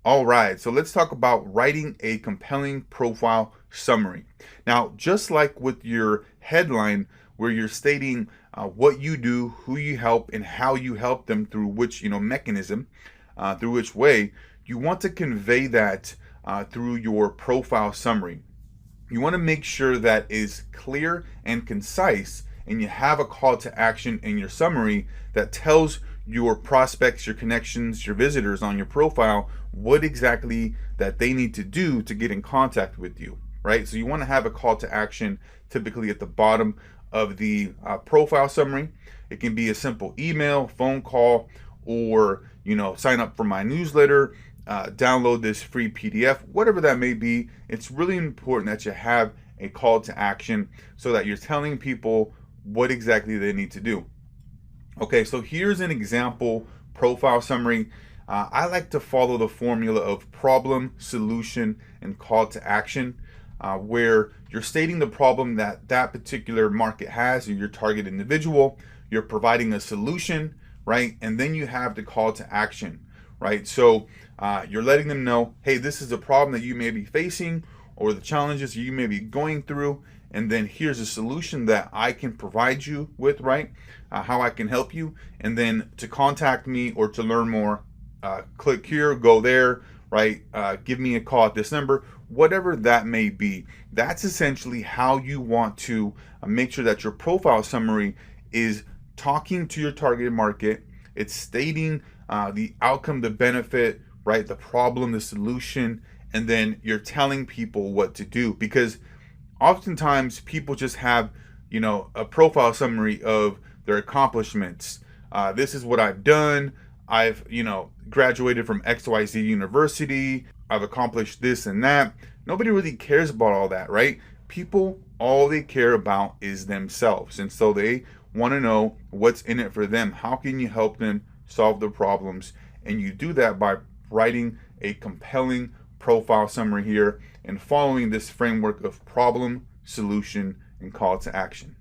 All right, so let's talk about writing a compelling profile summary. Now, just like with your headline, where you're stating what you do, who you help, and how you help them through which mechanism, through which way, you want to convey that through your profile summary. You want to make sure that is clear and concise, and you have a call to action in your summary that tells your prospects, your connections, your visitors on your profile what exactly that they need to do to get in contact with you, right? So you want to have a call to action typically at the bottom of the profile summary. It can be a simple email, phone call, or sign up for my newsletter, download this free PDF, whatever that may be. It's really important that you have a call to action so that you're telling people what exactly they need to do. Okay, so here's an example profile summary. I like to follow the formula of problem, solution, and call to action, where you're stating the problem that that particular market has or your target individual. You're providing a solution, right? And then you have the call to action, right? So you're letting them know, hey, this is a problem that you may be facing or the challenges you may be going through. And then here's a solution that I can provide you with, right? How I can help you. And then to contact me or to learn more, click here, go there, right? Give me a call at this number, whatever that may be. That's essentially how you want to make sure that your profile summary is talking to your target market. It's stating the outcome, the benefit, right? The problem, the solution, and then you're telling people what to do, because oftentimes people just have a profile summary of their accomplishments. This is what I've done. I've graduated from XYZ university. I've accomplished this and that. Nobody really cares about all that, right? People, all they care about is themselves, and so they want to know what's in it for them. How can you help them solve their problems? And you do that by writing a compelling profile summary here and following this framework of problem, solution, and call to action.